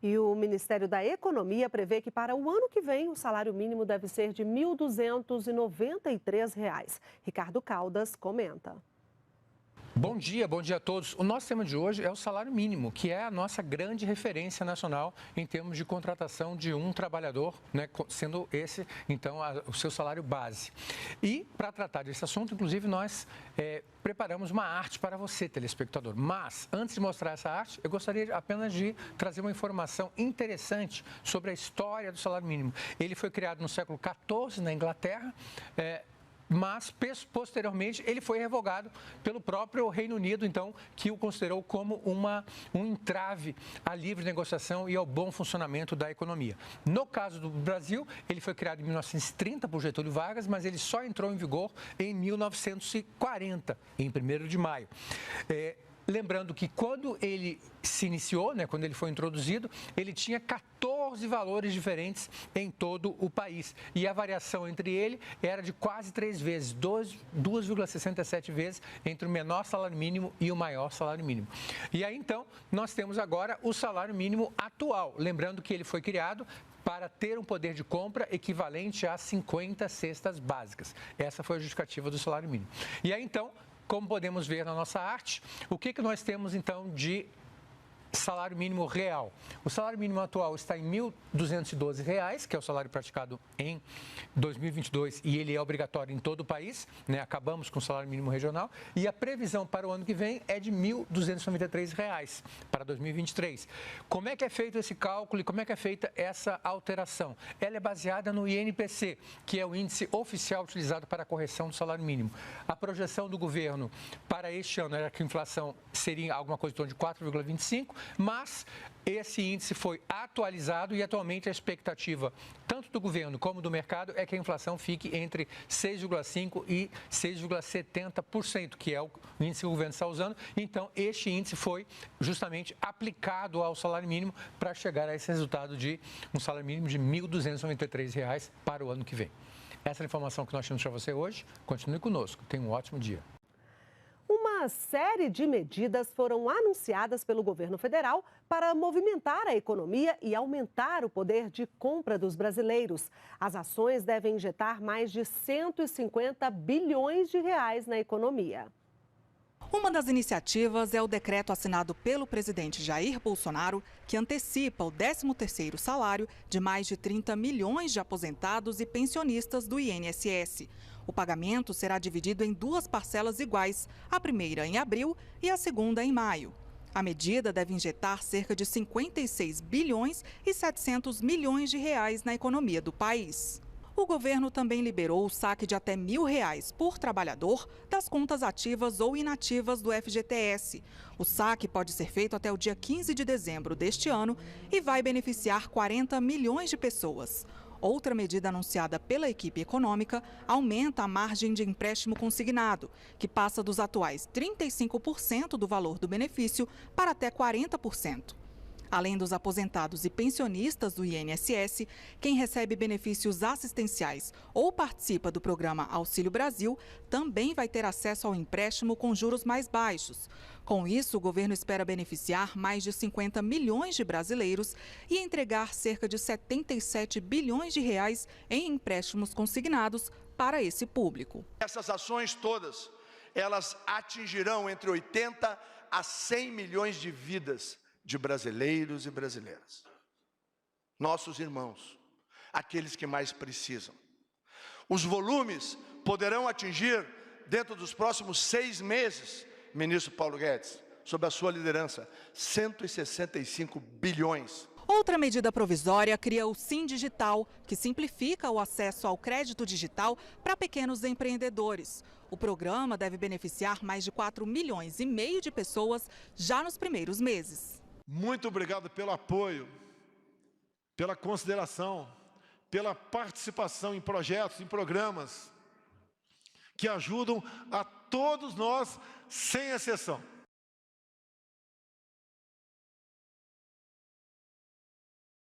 E o Ministério da Economia prevê que para o ano que vem o salário mínimo deve ser de R$ 1.293. Ricardo Caldas comenta. Bom dia a todos. O nosso tema de hoje é o salário mínimo, que é a nossa grande referência nacional em termos de contratação de um trabalhador, né, sendo esse, então, o seu salário base. E, para tratar desse assunto, inclusive, nós preparamos uma arte para você, telespectador. Mas, antes de mostrar essa arte, eu gostaria apenas de trazer uma informação interessante sobre a história do salário mínimo. Ele foi criado no século XIV na Inglaterra, mas, posteriormente, ele foi revogado pelo próprio Reino Unido, então, que o considerou como um entrave à livre negociação e ao bom funcionamento da economia. No caso do Brasil, ele foi criado em 1930 por Getúlio Vargas, mas ele só entrou em vigor em 1940, em 1º de maio. Lembrando que quando ele se iniciou, né, quando ele foi introduzido, ele tinha 14 valores diferentes em todo o país. E a variação entre ele era de quase 3 vezes, 2,67 vezes entre o menor salário mínimo e o maior salário mínimo. E aí, então, nós temos agora o salário mínimo atual. Lembrando que ele foi criado para ter um poder de compra equivalente a 50 cestas básicas. Essa foi a justificativa do salário mínimo. E aí, então, como podemos ver na nossa arte, o que nós temos, então, de salário mínimo real? O salário mínimo atual está em R$ 1.212, que é o salário praticado em 2022 e ele é obrigatório em todo o país, né? Acabamos com o salário mínimo regional e a previsão para o ano que vem é de R$ 1.293 para 2023. Como é que é feito esse cálculo e como é que é feita essa alteração? Ela é baseada no INPC, que é o índice oficial utilizado para a correção do salário mínimo. A projeção do governo para este ano era que a inflação seria alguma coisa em torno de 4,25%, mas esse índice foi atualizado e atualmente a expectativa, tanto do governo como do mercado, é que a inflação fique entre 6,5% e 6,70%, que é o índice que o governo está usando. Então, este índice foi justamente aplicado ao salário mínimo para chegar a esse resultado de um salário mínimo de R$ 1.293 para o ano que vem. Essa é a informação que nós temos para você hoje. Continue conosco. Tenha um ótimo dia. Uma série de medidas foram anunciadas pelo governo federal para movimentar a economia e aumentar o poder de compra dos brasileiros. As ações devem injetar mais de 150 bilhões de reais na economia. Uma das iniciativas é o decreto assinado pelo presidente Jair Bolsonaro, que antecipa o 13º salário de mais de 30 milhões de aposentados e pensionistas do INSS. O pagamento será dividido em 2 parcelas iguais, a primeira em abril e a segunda em maio. A medida deve injetar cerca de 56 bilhões e 700 milhões de reais na economia do país. O governo também liberou o saque de até R$ 1.000 por trabalhador das contas ativas ou inativas do FGTS. O saque pode ser feito até o dia 15 de dezembro deste ano e vai beneficiar 40 milhões de pessoas. Outra medida anunciada pela equipe econômica aumenta a margem de empréstimo consignado, que passa dos atuais 35% do valor do benefício para até 40%. Além dos aposentados e pensionistas do INSS, quem recebe benefícios assistenciais ou participa do programa Auxílio Brasil também vai ter acesso ao empréstimo com juros mais baixos. Com isso, o governo espera beneficiar mais de 50 milhões de brasileiros e entregar cerca de 77 bilhões de reais em empréstimos consignados para esse público. Essas ações todas, elas atingirão entre 80 a 100 milhões de vidas de brasileiros e brasileiras. Nossos irmãos, aqueles que mais precisam. Os volumes poderão atingir, dentro dos próximos 6 meses, ministro Paulo Guedes, sob a sua liderança, 165 bilhões. Outra medida provisória cria o Sim Digital, que simplifica o acesso ao crédito digital para pequenos empreendedores. O programa deve beneficiar mais de 4,5 milhões de pessoas já nos primeiros meses. Muito obrigado pelo apoio, pela consideração, pela participação em projetos, em programas que ajudam a todos nós, sem exceção.